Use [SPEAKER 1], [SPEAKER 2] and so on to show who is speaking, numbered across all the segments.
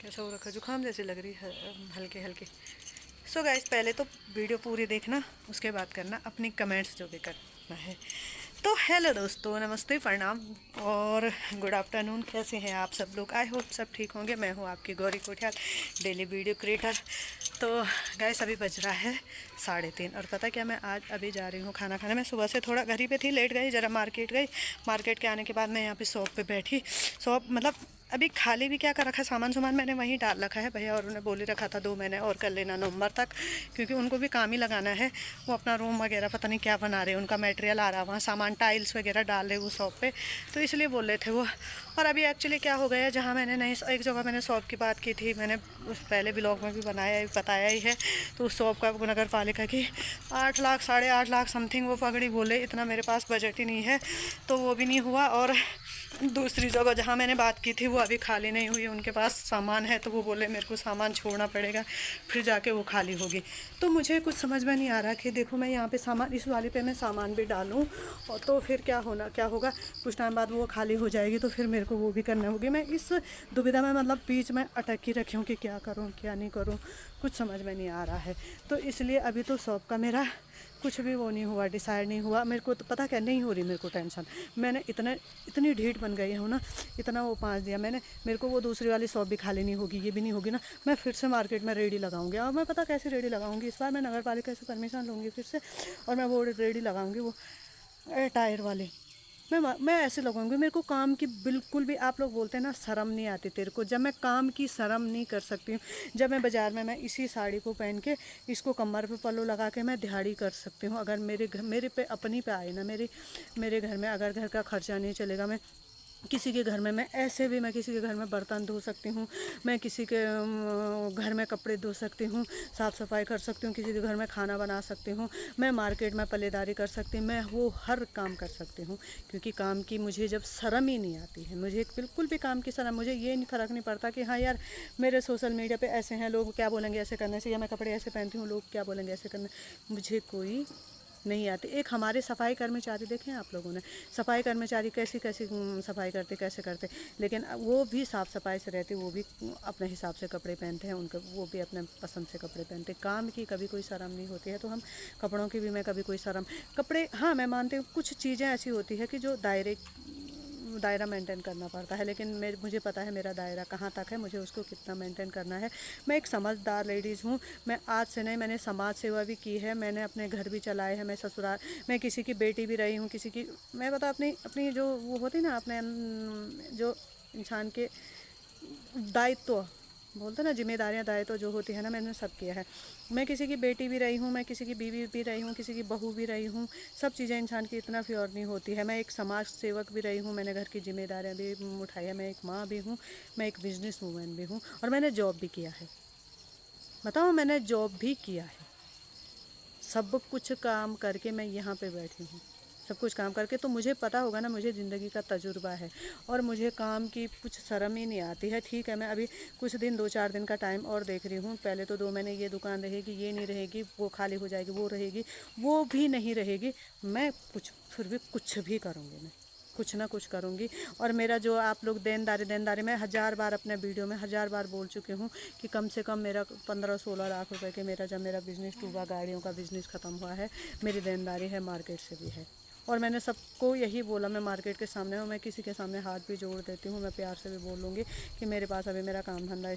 [SPEAKER 1] ऐसा हो रखा, जुकाम जैसी लग रही है हल्के हल्के। सो गाइस, पहले तो वीडियो पूरी देखना, उसके बाद करना अपनी कमेंट्स जो भी करना है। तो हेलो दोस्तों, नमस्ते, प्रणाम और गुड आफ्टरनून। कैसे हैं आप सब लोग? आई होप सब ठीक होंगे। मैं हूं आपकी Gauri Kothiyal, daily video creator. तो गाइस, अभी बज रहा है 3:30 और पता क्या, मैं आज अभी जा रही हूँ खाना खाने। मैं सुबह से थोड़ा घर ही पे थी, लेट गई ज़रा, मार्केट गई। मार्केट के आने के बाद मैं यहाँ पे शॉप पे बैठी। शॉप मतलब अभी खाली भी क्या कर रखा है, सामान मैंने वहीं डाल रखा है। भैया और उन्हें बोल ही रखा था 2 महीने और कर लेना नवंबर तक, क्योंकि उनको भी काम ही लगाना है। वो अपना रूम वगैरह पता नहीं क्या बना रहे हैं, उनका मटेरियल आ रहा है वहाँ, सामान टाइल्स वगैरह डाल रहे वो शॉप पे, तो इसलिए बोल रहे थे वो। और अभी एक्चुअली क्या हो गया है, जहाँ मैंने नहीं, एक जगह मैंने शॉप की बात की थी, मैंने उस पहले ब्लॉग में भी बताया ही है। तो उस शॉप का नगर पालिका की 8 लाख 8.5 लाख समथिंग वो पगड़ी बोले। इतना मेरे पास बजट ही नहीं है, तो वो भी नहीं हुआ। और दूसरी जगह जहाँ मैंने बात की थी वो अभी खाली नहीं हुई, उनके पास सामान है, तो वो बोले मेरे को सामान छोड़ना पड़ेगा, फिर जाके वो खाली होगी। तो मुझे कुछ समझ में नहीं आ रहा कि देखो, मैं यहाँ पे सामान, इस वाले पे मैं सामान भी डालूँ और तो फिर क्या होगा, कुछ टाइम बाद वो खाली हो जाएगी, तो फिर मेरे को वो भी करना होगी। मैं इस दुविधा में मतलब बीच में अटक ही रखी हूँ कि क्या करूँ क्या नहीं करूँ, कुछ समझ में नहीं आ रहा है। तो इसलिए अभी तो शॉप का मेरा कुछ भी वो नहीं हुआ, डिसाइड नहीं हुआ। मेरे को तो पता क्या नहीं हो रही, मेरे को टेंशन। मैंने इतनी ढीठ बन गई हूँ ना, इतना वो पाँच दिया मैंने, मेरे को वो दूसरी वाली शॉप भी खाली नहीं होगी, ये भी नहीं होगी ना, मैं फिर से मार्केट में रेडी लगाऊंगी। और मैं पता कैसे रेडी लगाऊंगी, इस बार मैं नगर पालिका से परमिशन लूँगी फिर से, और मैं वो रेडी लगाऊंगी, वो टायर वाले। मैं ऐसे लगाऊंगी, मेरे को काम की बिल्कुल भी, आप लोग बोलते हैं ना शर्म नहीं आती तेरे को, जब मैं काम की शर्म नहीं कर सकती हूँ। जब मैं बाज़ार में मैं इसी साड़ी को पहन के, इसको कमर पे पल्लू लगा के मैं दिहाड़ी कर सकती हूँ। अगर मेरे पे अपनी पे आए ना, मेरे घर में अगर घर का खर्चा नहीं चलेगा, मैं किसी के घर में, मैं ऐसे भी मैं किसी के घर में बर्तन धो सकती हूँ, मैं किसी के घर में कपड़े धो सकती हूँ, साफ़ सफाई कर सकती हूँ, किसी के घर में खाना बना सकती हूँ, मैं मार्केट में पल्लेदारी कर सकती हूँ, मैं वो हर काम कर सकती हूँ। क्योंकि काम की मुझे जब शर्म ही नहीं आती है, मुझे बिल्कुल भी काम की शर्म, मुझे ये नहीं फ़र्क नहीं पड़ता कि हाँ यार मेरे सोशल मीडिया पे ऐसे हैं, लोग क्या बोलेंगे ऐसे करने से, या मैं कपड़े ऐसे पहनती हूँ, लोग क्या बोलेंगे ऐसे करने, मुझे कोई नहीं आती। एक हमारे सफाई कर्मचारी देखे हैं आप लोगों ने, सफाई कर्मचारी कैसी कैसी सफाई करते, कैसे करते, लेकिन वो भी साफ़ सफाई से रहते, वो भी अपने हिसाब से कपड़े पहनते हैं, उनके वो भी अपने पसंद से कपड़े पहनते। काम की कभी कोई शर्म नहीं होती है, तो हम कपड़ों की भी मैं कभी कोई शर्म, कपड़े, हाँ मैं मानती हूँ कुछ चीज़ें ऐसी होती है कि जो दायरा मेंटेन करना पड़ता है, लेकिन मुझे पता है मेरा दायरा कहाँ तक है, मुझे उसको कितना मेंटेन करना है। मैं एक समझदार लेडीज़ हूँ। मैं आज से नहीं, मैंने समाज सेवा भी की है, मैंने अपने घर भी चलाए हैं, मैं ससुराल, मैं किसी की बेटी भी रही हूँ, किसी की, मैं बता अपनी अपनी जो वो होती ना, अपने जो इंसान के दायित्व बोलते ना, जिम्मेदारियाँ, दायित्व जो होती है ना, मैंने सब किया है। मैं किसी की बेटी भी रही हूँ, मैं किसी की बीवी भी रही हूँ, किसी की बहू भी रही हूँ। सब चीज़ें इंसान की इतना प्योर नहीं होती है। मैं एक समाज सेवक भी रही हूँ, मैंने घर की जिम्मेदारियाँ भी उठाई है, मैं एक माँ भी हूँ, मैं एक बिजनेस वूमेन भी हूँ, और मैंने जॉब भी किया है। बताओ, मैंने जॉब भी किया है, सब कुछ काम करके मैं यहाँ पे बैठी हूँ, सब कुछ काम करके। तो मुझे पता होगा ना, मुझे ज़िंदगी का तजुर्बा है, और मुझे काम की कुछ शर्म ही नहीं आती है। ठीक है, मैं अभी कुछ दिन 2-4 दिन का टाइम और देख रही हूँ। पहले तो 2 महीने ये दुकान रहेगी, ये नहीं रहेगी, वो खाली हो जाएगी, वो रहेगी, वो भी नहीं रहेगी। मैं कुछ फिर भी कुछ भी करूँगी, मैं कुछ ना कुछ करूँगी। और मेरा जो आप लोग देनदारी, मैं 1000 बार अपने वीडियो में 1000 बार बोल चुकी हूँ कि कम से कम मेरा 15-16 लाख रुपए के, मेरा जब मेरा बिज़नेस डूबा, गाड़ियों का बिज़नेस ख़त्म हुआ है, मेरी देनदारी है, मार्केट से भी है। और मैंने सबको यही बोला, मैं मार्केट के सामने हूँ, मैं किसी के सामने हाथ भी जोड़ देती हूँ, मैं प्यार से भी बोल लूँगी कि मेरे पास अभी मेरा काम धंधा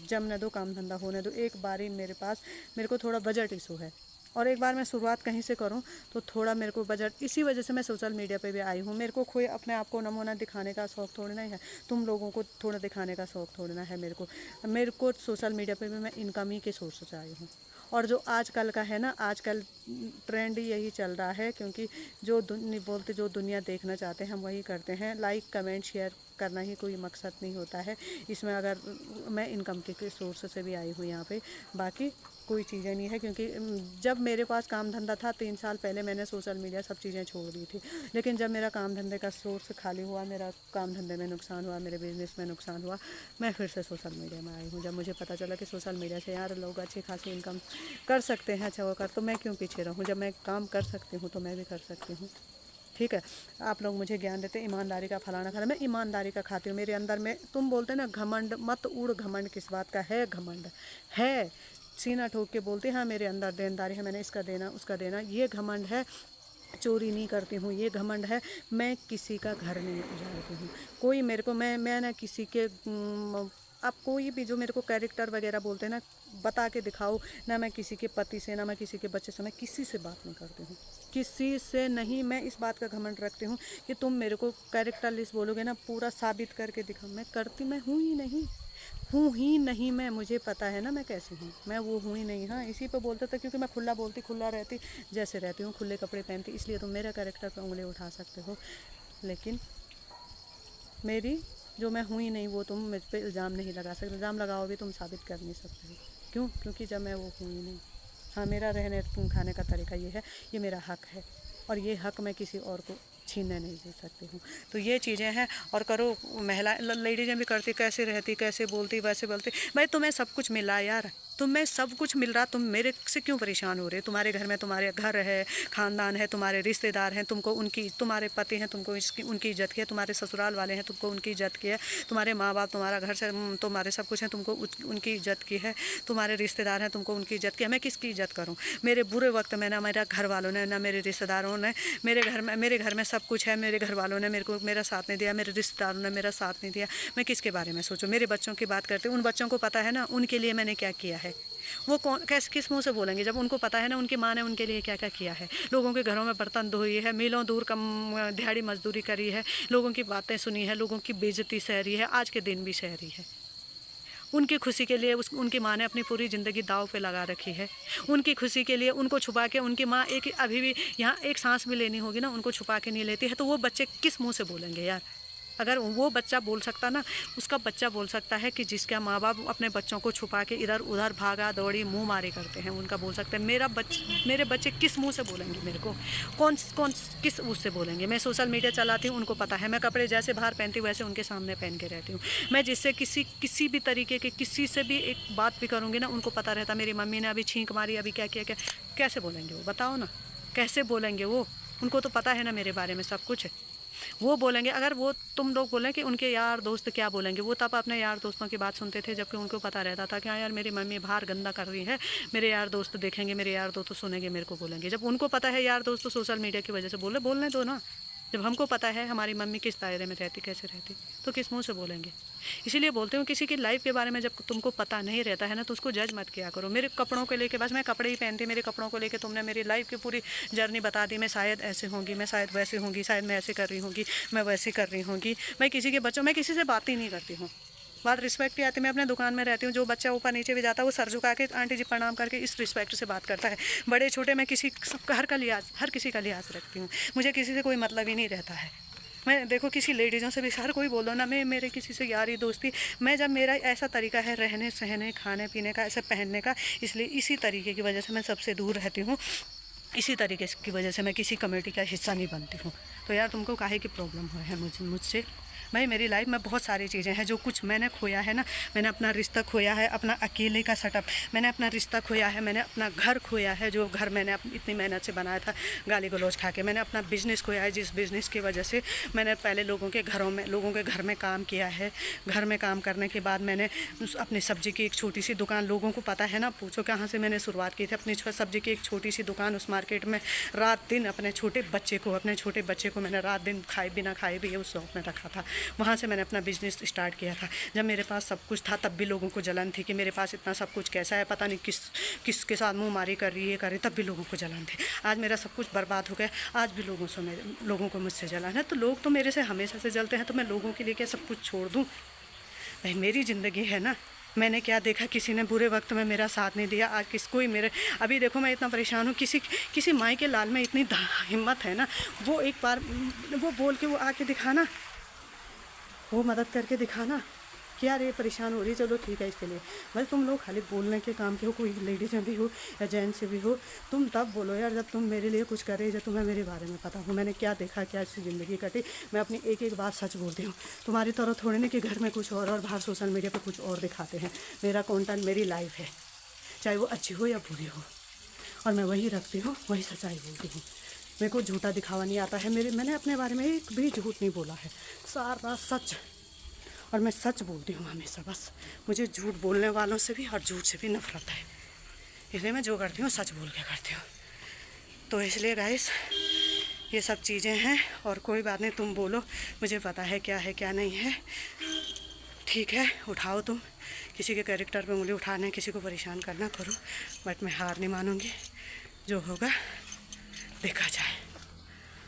[SPEAKER 1] जमने दो, काम धंधा होने दो। एक बार ही मेरे पास, मेरे को थोड़ा बजट इशू है, और एक बार मैं शुरुआत कहीं से करूं, तो थोड़ा मेरे को बजट, इसी वजह से मैं सोशल मीडिया पे भी आई हूँ। मेरे को कोई अपने आप को नमूना दिखाने का शौक़ थोड़ी ना है, तुम लोगों को थोड़ा दिखाने का शौक़ थोड़ी ना है। मेरे को सोशल मीडिया पे भी मैं इनकम ही के सोर्स से आई हूँ। और जो आजकल का है ना, आजकल ट्रेंड ही यही चल रहा है, क्योंकि जो दुनिया देखना चाहते हैं हम वही करते हैं। लाइक कमेंट शेयर करना ही कोई मकसद नहीं होता है इसमें। अगर मैं इनकम के सोर्स से भी आई हूँ यहाँ पे, बाकी कोई चीज़ें नहीं है। क्योंकि जब मेरे पास काम धंधा था 3 साल पहले, मैंने सोशल मीडिया सब चीज़ें छोड़ दी थी। लेकिन जब मेरा काम धंधे का सोर्स खाली हुआ, मेरा काम धंधे में नुकसान हुआ, मेरे बिज़नेस में नुकसान हुआ, मैं फिर से सोशल मीडिया में आई हूँ। जब मुझे पता चला कि सोशल मीडिया से यार लोग अच्छी खासी इनकम कर सकते हैं, अच्छा होकर, तो मैं क्यों पीछे रहूँ। जब मैं काम कर सकती हूँ तो मैं भी कर सकती हूँ। ठीक है। आप लोग मुझे ज्ञान देते ईमानदारी का फलाना खाना, मैं ईमानदारी का खाती हूँ। मेरे अंदर में तुम बोलते ना घमंड मत उड़, घमंड किस बात का है? घमंड है, सीना ठोक के बोलते हाँ मेरे अंदर देनदारी है, मैंने इसका देना उसका देना, ये घमंड है। चोरी नहीं करती हूँ, ये घमंड है। मैं किसी का घर नहीं उजाड़ती हूँ। कोई मेरे को मैं ना किसी के आप कोई भी जो मेरे को कैरेक्टर वगैरह बोलते हैं ना, बता के दिखाओ ना। मैं किसी के पति से, ना मैं किसी के बच्चे से, मैं किसी से बात नहीं करती हूँ, किसी से नहीं। मैं इस बात का घमंड रखती हूँ कि तुम मेरे को कैरेक्टर लिस्ट बोलोगे ना, पूरा साबित करके दिखाओ। मैं करती, मैं हूँ ही नहीं मैं, मुझे पता है ना मैं कैसी हूँ, मैं वो हूँ ही नहीं। हाँ, इसी पे बोलते थे क्योंकि मैं खुला बोलती, खुला रहती, जैसे रहती हूँ, खुले कपड़े पहनती, इसलिए तुम मेरा कैरेक्टर पे उंगली उठा सकते हो। लेकिन मेरी जो मैं हूँ ही नहीं, वो तुम मुझ पे इल्ज़ाम नहीं लगा सकते। इल्ज़ाम लगाओ भी तुम साबित कर नहीं सकते हो। क्यों? क्योंकि जब मैं वो हूँ ही नहीं। हाँ, मेरा रहने खाने का तरीका ये है, ये मेरा हक है, और ये हक मैं किसी और को छीनने नहीं दे सकती हूँ। तो ये चीज़ें हैं। और करो, महिला लेडीज़ें भी करती, कैसे रहती, कैसे बोलती, वैसे बोलती। भाई तुम्हें सब कुछ मिला यार, तुम्हें सब कुछ मिल रहा, तुम मेरे से क्यों परेशान हो रहे? तुम्हारे घर में तुम्हारे घर है, ख़ानदान है, तुम्हारे रिश्तेदार हैं, तुमको उनकी, तुम्हारे पति हैं, तुमको इसकी उनकी इज्जत की है, तुम्हारे ससुराल वाले हैं, तुमको उनकी इज्जत की है, तुम्हारे माँ बाप, तुम्हारा घर से तुम्हारे सब कुछ है, तुमको उनकी इज्जत की है, तुम्हारे रिश्तेदार हैं, तुमको उनकी इज्जत की है। मैं किसकी इज्जत करूँ? मेरे बुरे वक्त में ना मेरा घर वालों ने, ना मेरे रिश्तेदारों ने, मेरे घर में सब कुछ है, मेरे घर वालों ने मेरा साथ नहीं दिया, मेरे रिश्तेदारों ने मेरा साथ नहीं दिया। मैं किसके बारे में सोचूं? मेरे बच्चों की बात करते, उन बच्चों को पता है ना उनके लिए मैंने क्या किया है। वो कौन कैसे किस मुंह से बोलेंगे जब उनको पता है ना उनकी माँ ने उनके लिए क्या क्या किया है? लोगों के घरों में बर्तन धोई है, मीलों दूर कम दिहाड़ी मजदूरी करी है, लोगों की बातें सुनी है, लोगों की बेइज्जती सहरी है, आज के दिन भी सहरी है। उनकी खुशी के लिए उनकी माँ ने अपनी पूरी ज़िंदगी दाव पे लगा रखी है। उनकी खुशी के लिए उनको छुपा के, उनकी माँ एक अभी भी यहाँ एक सांस भी लेनी होगी ना, उनको छुपा के नहीं लेती है। तो वो बच्चे किस मुंह से बोलेंगे यार? अगर वो बच्चा बोल सकता ना, उसका बच्चा बोल सकता है कि जिसका माँ बाप अपने बच्चों को छुपा के इधर उधर भागा दौड़ी मुंह मारी करते हैं, उनका बोल सकते हैं। मेरे बच्चे किस मुंह से बोलेंगे मेरे को? कौन किस उससे बोलेंगे? मैं सोशल मीडिया चलाती हूँ, उनको पता है मैं कपड़े जैसे बाहर पहनती हूँ वैसे उनके सामने पहन के रहती हूँ। मैं जिससे किसी भी तरीके के किसी से भी एक बात भी करूँगी ना, उनको पता रहता मेरी मम्मी ने अभी छींक मारी, अभी क्या किया, क्या कैसे बोलेंगे वो? बताओ ना, कैसे बोलेंगे वो? उनको तो पता है ना मेरे बारे में सब कुछ है। वो बोलेंगे, अगर वो तुम लोग बोलें कि उनके यार दोस्त क्या बोलेंगे, वो तब अपने यार दोस्तों की बात सुनते थे जबकि उनको पता रहता था कि हाँ यार मेरी मम्मी बाहर गंदा कर रही है, मेरे यार दोस्त देखेंगे, मेरे यार दोस्त सुनेंगे, मेरे को बोलेंगे। जब उनको पता है यार दोस्त तो सोशल मीडिया की वजह से बोलने दो ना। जब हमको पता है हमारी मम्मी किस दायरे में रहती, कैसे रहती, तो किस मुंह से बोलेंगे? इसीलिए बोलते हूँ किसी की लाइफ के बारे में जब तुमको पता नहीं रहता है ना, तो उसको जज मत किया करो। मेरे कपड़ों को लेके, बस मैं कपड़े ही पहनती, मेरे कपड़ों को लेके तुमने मेरी लाइफ की पूरी जर्नी बता दी। मैं शायद ऐसे होंगी, मैं शायद वैसे होंगी, शायद मैं ऐसे कर रही होंगी, मैं वैसे कर रही होंगी। मैं किसी के बच्चों, मैं किसी से बात ही नहीं करती हूँ। बात रिस्पेक्ट की आती है। मैं अपने दुकान में रहती हूँ, जो बच्चा ऊपर नीचे भी जाता है वो सर झुका के आंटी जी प्रणाम करके इस रिस्पेक्ट से बात करता है। बड़े छोटे मैं किसी हर का लिहाज, हर किसी का लिहाज रखती हूँ। मुझे किसी से कोई मतलब ही नहीं रहता है। मैं देखो किसी लेडीज़ों से भी हर कोई बोलो ना, मैं मेरे किसी से यारी दोस्ती, मैं जब मेरा ऐसा तरीका है रहने सहने खाने पीने का, ऐसे पहनने का, इसलिए इसी तरीके की वजह से मैं सबसे दूर रहती हूँ। इसी तरीके की वजह से मैं किसी कमेटी का हिस्सा नहीं बनती हूँ। तो यार तुमको काहे की प्रॉब्लम है मुझसे? भाई मेरी लाइफ में बहुत सारी चीज़ें हैं, जो कुछ मैंने खोया है ना, मैंने अपना रिश्ता खोया है, अपना अकेले का सेटअप, मैंने अपना रिश्ता खोया है, मैंने अपना घर खोया है, जो घर मैंने इतनी मेहनत से बनाया था गाली गलौज खा के, मैंने अपना बिज़नेस खोया है, जिस बिज़नेस की वजह से मैंने पहले लोगों के घर में काम किया है। घर में काम करने के बाद मैंने अपनी सब्ज़ी की एक छोटी सी दुकान, लोगों को पता है ना, पूछो कहाँ से मैंने शुरुआत की थी, अपनी सब्ज़ी की एक छोटी सी दुकान उस मार्केट में, रात दिन अपने छोटे बच्चे को मैंने रात दिन बिना खाए भी उस शौक में रखा था। वहाँ से मैंने अपना बिज़नेस स्टार्ट किया था। जब मेरे पास सब कुछ था तब भी लोगों को जलन थी कि मेरे पास इतना सब कुछ कैसा है, पता नहीं किसके साथ मुँह मारी कर रही है करे, तब भी लोगों को जलन थी। आज मेरा सब कुछ बर्बाद हो गया, आज भी लोगों को मुझसे जलन है। तो लोग तो मेरे से हमेशा से जलते हैं, तो मैं लोगों के लिए क्या सब कुछ छोड़ दूँ? भाई मेरी ज़िंदगी है ना, मैंने क्या देखा, किसी ने बुरे वक्त में मेरा साथ नहीं दिया, आज किसको ही मेरे, अभी देखो मैं इतना परेशान हूँ, किसी माई के लाल में इतनी हिम्मत है ना, वो एक बार वो बोल के वो आके दिखाना, वो मदद करके दिखाना कि यार ये परेशान हो रही है, चलो ठीक है इसके लिए। बस तुम लोग खाली बोलने के काम के हो, कोई लेडीज़ भी हो या जेंट्स भी हो, तुम तब बोलो यार जब तुम मेरे लिए कुछ करे, जब तुम्हें मेरे बारे में पता हो, मैंने क्या देखा, क्या इसकी ज़िंदगी कटी। मैं अपनी एक एक बात सच बोलती हूँ, तुम्हारी तरह थोड़े ना कि घर में कुछ और बाहर सोशल मीडिया पर कुछ और दिखाते हैं। मेरा कॉन्टेंट मेरी लाइफ है, चाहे वो अच्छी हो या बुरी हो, और मैं वही रखती हूँ, वही सच्चाई बोलती हूँ। मेरे को झूठा दिखावा नहीं आता है। मैंने अपने बारे में एक भी झूठ नहीं बोला है, सारा सच। और मैं सच बोलती हूँ हमेशा। बस मुझे झूठ बोलने वालों से भी और झूठ से भी नफरत है, इसलिए मैं जो करती हूँ सच बोल के करती हूँ। तो इसलिए गाइस ये सब चीज़ें हैं, और कोई बात नहीं, तुम बोलो, मुझे पता है क्या है क्या नहीं है। ठीक है, उठाओ तुम, किसी के कैरेक्टर पे उंगली उठाना, किसी को परेशान करना करो, बट मैं हार नहीं मानूंगी। जो होगा देखा जाए।